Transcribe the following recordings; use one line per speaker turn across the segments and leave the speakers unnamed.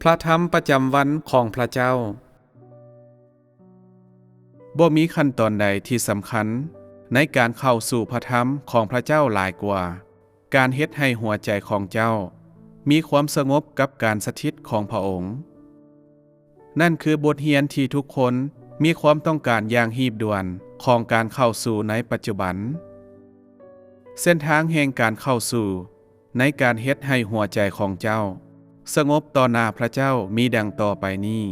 พระธรรมประจำวันของพระเจ้าบ่มีขั้นตอนใดที่สำคัญในการเข้าสู่พระธรรมของพระเจ้าหลายกว่าการเฮ็ดให้หัวใจของเจ้ามีความสงบกับการสถิตของพระองค์นั่นคือบทเรียนที่ทุกคนมีความต้องการอย่างหีบด่วนของการเข้าสู่ในปัจจุบันเส้นทางแห่งการเข้าสู่ในการเฮ็ดให้หัวใจของเจ้าสงบต่อหน้าพระเจ้ามีดังต่อไปนี้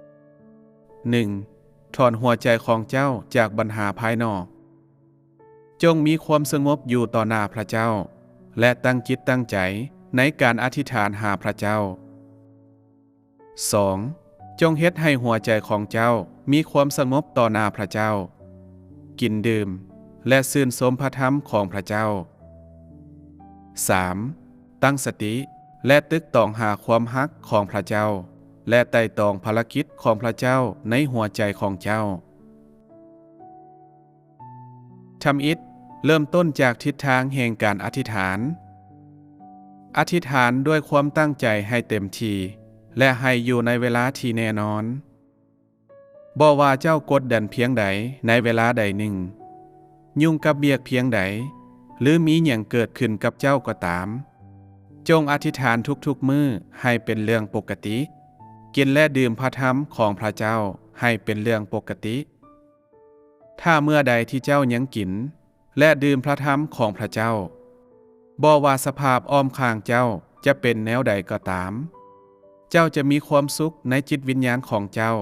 1. ถอนหัวใจของเจ้าจากปัญหาภายนอกจงมีความสงบอยู่ต่อหน้าพระเจ้าและตั้งจิตตั้งใจในการอธิษฐานหาพระเจ้า 2. จงเฮ็ดให้หัวใจของเจ้ามีความสงบต่อหน้าพระเจ้ากินดื่มและชื่นชมพระธรรมของพระเจ้า 3. ตั้งสติและตึกตองหาความฮักของพระเจ้าและไต่ตองภารกิจของพระเจ้าในหัวใจของเจ้าทำอิฐเริ่มต้นจากทิศทางแห่งการอธิษฐานอธิษฐานด้วยความตั้งใจให้เต็มที่และให้อยู่ในเวลาที่แน่นอนบ่ว่าเจ้ากดดันเพียงใดในเวลาใดหนึ่งยุ่งกับเบียกเพียงใดหรือมีหยังเกิดขึ้นกับเจ้าก็ตามจงอธิษฐานทุกๆมื้อให้เป็นเรื่องปกติกินและดื่มพระธรรมของพระเจ้าให้เป็นเรื่องปกติถ้าเมื่อใดที่เจ้ายังกินและดื่มพระธรรมของพระเจ้าบ่ว่าสภาพอ้อมข้างเจ้าจะเป็นแนวใดก็ตามเจ้าจะมีความสุขในจิตวิญญาณของเจ้า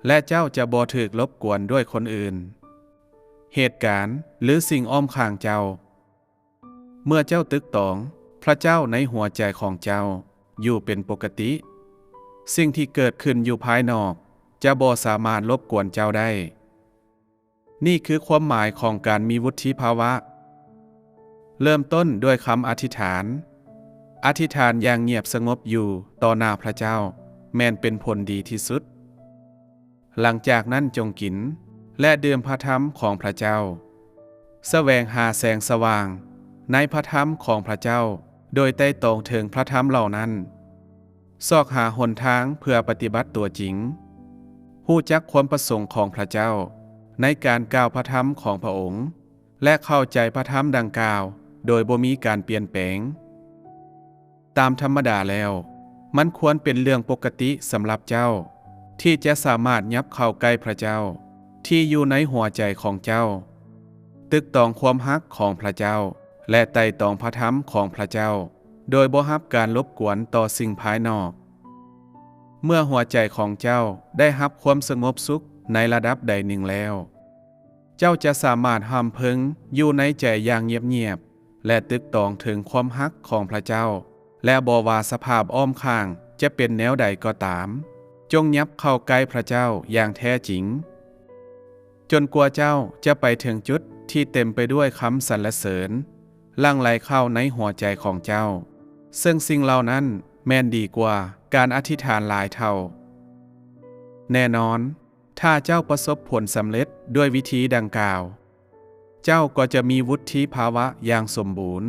และเจ้าจะบ่ถูกรบกวนด้วยคนอื่นเหตุการณ์หรือสิ่งอ้อมข้างเจ้าเมื่อเจ้าตึกตองพระเจ้าในหัวใจของเจ้าอยู่เป็นปกติสิ่งที่เกิดขึ้นอยู่ภายนอกจะบ่สามารถรบกวนเจ้าได้นี่คือความหมายของการมีวุฒิภาวะเริ่มต้นด้วยคำอธิษฐานอธิษฐานอย่างเงียบสงบอยู่ต่อหน้าพระเจ้าแม้นเป็นผลดีที่สุดหลังจากนั้นจงกินและดื่มพระธรรมของพระเจ้าแสวงหาแสงสว่างในพระธรรมของพระเจ้าโดยไต่ตองถึงพระธรรมเหล่านั้นซอกหาหนทางเพื่อปฏิบัติตัวจริงฮู้จักความประสงค์ของพระเจ้าในการกล่าวพระธรรมของพระองค์และเข้าใจพระธรรมดังกล่าวโดยบ่มีการเปลี่ยนแปลงตามธรรมดาแล้วมันควรเป็นเรื่องปกติสำหรับเจ้าที่จะสามารถยับเข้าใกล้พระเจ้าที่อยู่ในหัวใจของเจ้าตึกตองความฮักของพระเจ้าและไต่ตองพระธรรมของพระเจ้าโดยบ่รับการรบกวนต่อสิ่งภายนอกเมื่อหัวใจของเจ้าได้รับความสงบสุขในระดับใดหนึ่งแล้วเจ้าจะสามารถห้ามเพิงอยู่ในใจอย่างเงียบๆและตึกตองถึงความฮักของพระเจ้าและบ่ว่าสภาพอ้อมข้างจะเป็นแนวใดก็ตามจงยับเข้าใกล้พระเจ้าอย่างแท้จริงจนกว่าเจ้าจะไปถึงจุดที่เต็มไปด้วยคำสรรเสริญหลั่งไหลเข้าในหัวใจของเจ้าซึ่งสิ่งเหล่านั้นแม่นดีกว่าการอธิษฐานหลายเท่าแน่นอนถ้าเจ้าประสบผลสำเร็จด้วยวิธีดังกล่าวเจ้าก็จะมีวุฒิภาวะอย่างสมบูรณ์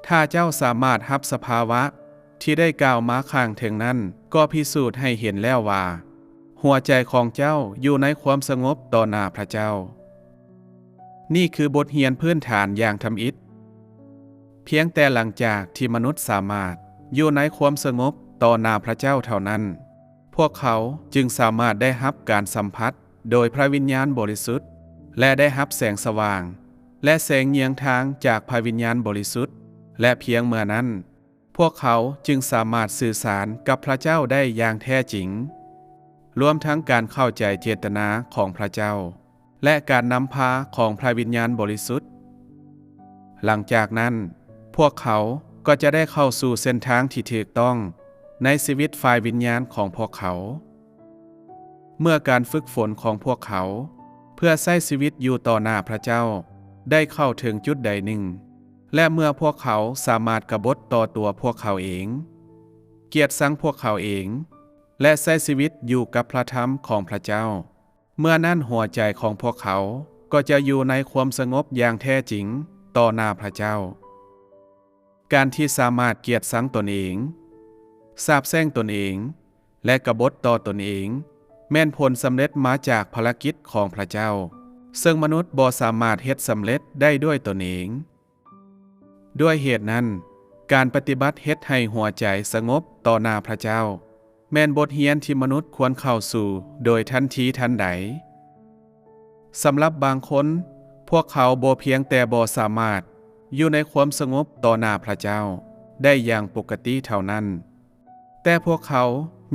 ถ้าเจ้าสามารถรับสภาวะที่ได้กล่าวมาข้างถึงนั้นก็พิสูจน์ให้เห็นแล้วว่าหัวใจของเจ้าอยู่ในความสงบต่อหน้าพระเจ้านี่คือบทเรียนพื้นฐานอย่างทำอิฐเพียงแต่หลังจากที่มนุษย์สามารถอยู่ในความสงบต่อหน้าพระเจ้าเท่านั้นพวกเขาจึงสามารถได้รับการสัมผัสโดยพระวิญญาณบริสุทธิ์และได้รับแสงสว่างและแสงเยียงทางจากพระวิญญาณบริสุทธิ์และเพียงเมื่อนั้นพวกเขาจึงสามารถสื่อสารกับพระเจ้าได้อย่างแท้จริงรวมทั้งการเข้าใจเจตนาของพระเจ้าและการนำพาของพระวิญญาณบริสุทธิ์หลังจากนั้นพวกเขาก็จะได้เข้าสู่เส้นทางที่ถูกต้องในชีวิตฝ่ายวิญญาณของพวกเขาเมื่อการฝึกฝนของพวกเขาเพื่อใช้ชีวิตอยู่ต่อหน้าพระเจ้าได้เข้าถึงจุดใดหนึ่งและเมื่อพวกเขาสามารถกบฏต่อตัวพวกเขาเองเกียรติชังพวกเขาเองและใช้ชีวิตอยู่กับพระธรรมของพระเจ้าเมื่อนั้นหัวใจของพวกเขาก็จะอยู่ในความสงบอย่างแท้จริงต่อหน้าพระเจ้าการที่สามารถเกียรติชังตนเอง สาปแช่งตนเองและกบฏต่อตนเองแม่นผลสำเร็จมาจากภารกิจของพระเจ้าซึ่งมนุษย์บ่สามารถเฮ็ดสำเร็จได้ด้วยตนเองด้วยเหตุนั้นการปฏิบัติเฮ็ดให้หัวใจสงบต่อหน้าพระเจ้าแม่นบทเรียนที่มนุษย์ควรเข้าสู่โดยทันทีทันใดสำหรับบางคนพวกเขาบ่เพียงแต่บ่สามารถอยู่ในความสงบต่อหน้าพระเจ้าได้อย่างปกติเท่านั้นแต่พวกเขา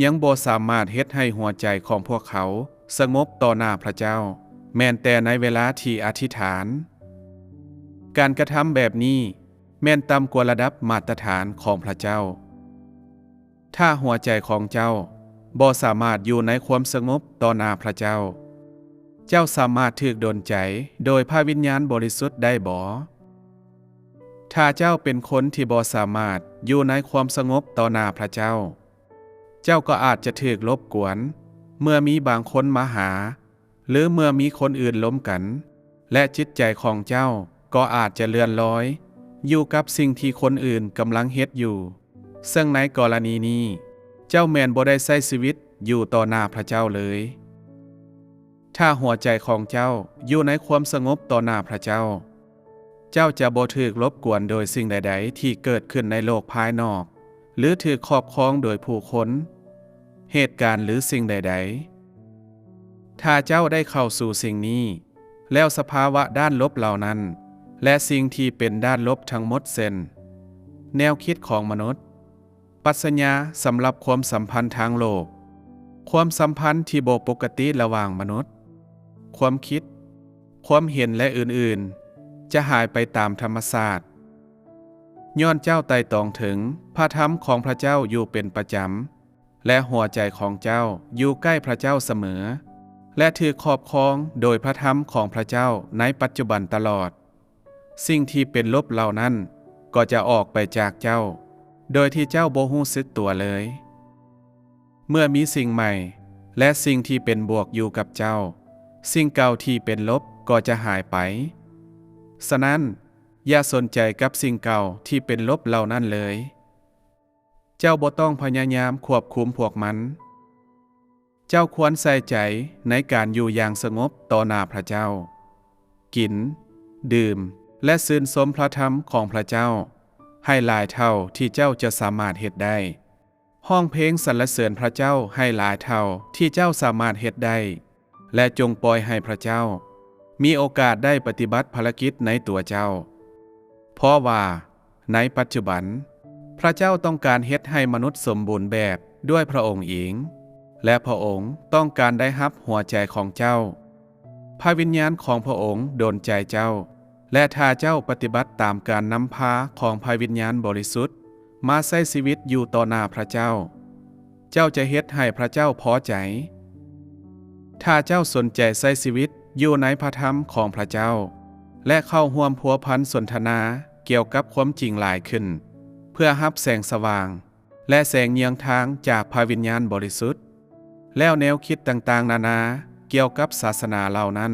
ยังบ่สามารถเฮ็ดให้หัวใจของพวกเขาสงบต่อหน้าพระเจ้าแม้นแต่ในเวลาที่อธิษฐานการกระทำแบบนี้แม่นต่ำกว่าระดับมาตรฐานของพระเจ้าถ้าหัวใจของเจ้าบ่สามารถอยู่ในความสงบต่อหน้าพระเจ้าเจ้าสามารถถูกดลใจโดยพระวิญญาณบริสุทธิ์ได้บ่ถ้าเจ้าเป็นคนที่บ่สามารถอยู่ในความสงบต่อหน้าพระเจ้าเจ้าก็อาจจะถูกรบกวนเมื่อมีบางคนมาหาหรือเมื่อมีคนอื่นล้มกันและจิตใจของเจ้าก็อาจจะเลื่อนลอยอยู่กับสิ่งที่คนอื่นกำลังเฮ็ดอยู่ซึ่งในกรณีนี้เจ้าแม่นบ่ได้ใช้ชีวิตอยู่ต่อหน้าพระเจ้าเลยถ้าหัวใจของเจ้าอยู่ในความสงบต่อหน้าพระเจ้าเจ้าจะบ่ถูกรบกวนโดยสิ่งใดๆที่เกิดขึ้นในโลกภายนอกหรือถูกครอบครองโดยผู้คนเหตุการณ์หรือสิ่งใดๆถ้าเจ้าได้เข้าสู่สิ่งนี้แล้วสภาวะด้านลบเหล่านั้นและสิ่งที่เป็นด้านลบทั้งหมดเส้นแนวคิดของมนุษย์ปรัชญาสำหรับความสัมพันธ์ทางโลกความสัมพันธ์ที่บ่ปกติระหว่างมนุษย์ความคิดความเห็นและอื่นๆจะหายไปตามธรรมชาติย้อนเจ้าไต่ตองถึงพระธรรมของพระเจ้าอยู่เป็นประจำและหัวใจของเจ้าอยู่ใกล้พระเจ้าเสมอและถือครอบครองโดยพระธรรมของพระเจ้าในปัจจุบันตลอดสิ่งที่เป็นลบเหล่านั้นก็จะออกไปจากเจ้าโดยที่เจ้าบ่รู้สึกตัวเลยเมื่อมีสิ่งใหม่และสิ่งที่เป็นบวกอยู่กับเจ้าสิ่งเก่าที่เป็นลบก็จะหายไปฉะนั้นอย่าสนใจกับสิ่งเก่าที่เป็นลบเหล่านั้นเลยเจ้าบ่ต้องพยายามควบคุมพวกมันเจ้าควรใส่ใจในการอยู่อย่างสงบต่อหน้าพระเจ้ากินดื่มและชื่นชมพระธรรมของพระเจ้าให้หลายเท่าที่เจ้าจะสามารถเฮ็ดได้ห้องเพลงสรรเสริญพระเจ้าให้หลายเท่าที่เจ้าสามารถเฮ็ดได้และจงปล่อยให้พระเจ้ามีโอกาสได้ปฏิบัติภารกิจในตัวเจ้าเพราะว่าในปัจจุบันพระเจ้าต้องการเฮ็ดให้มนุษย์สมบูรณ์แบบด้วยพระองค์เองและพระองค์ต้องการได้รับหัวใจของเจ้าพระวิญญาณของพระองค์ดลใจเจ้าและถ้าเจ้าปฏิบัติตามการนำพาของพระวิญญาณบริสุทธิ์มาใช้ชีวิตอยู่ต่อหน้าพระเจ้าเจ้าจะเฮ็ดให้พระเจ้าพอใจถ้าเจ้าสนใจใช้ชีวิตอยู่ในพระธรรมของพระเจ้าและเข้าร่วมพัวพันสนทนาเกี่ยวกับความจริงหลายขึ้นเพื่อรับแสงสว่างและแสงเยียงทางจากพระวิญญาณบริสุทธิ์แล้วแนวคิดต่างๆนานาเกี่ยวกับศาสนาเหล่านั้น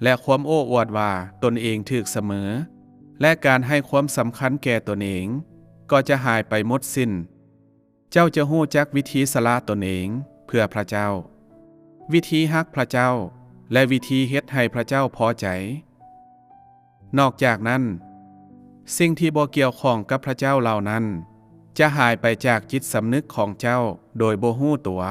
และความโอ้อวดว่าตนเองถูกเสมอและการให้ความสำคัญแก่ตนเองก็จะหายไปหมดสิ้นเจ้าจะรู้จักวิธีสละตนเองเพื่อพระเจ้าวิธีฮักพระเจ้าและวิธีเฮ็ดให้พระเจ้าพอใจนอกจากนั้นสิ่งที่บ่เกี่ยวข้องกับพระเจ้าเหล่านั้นจะหายไปจากจิตสำนึกของเจ้าโดยบ่รู้ตัว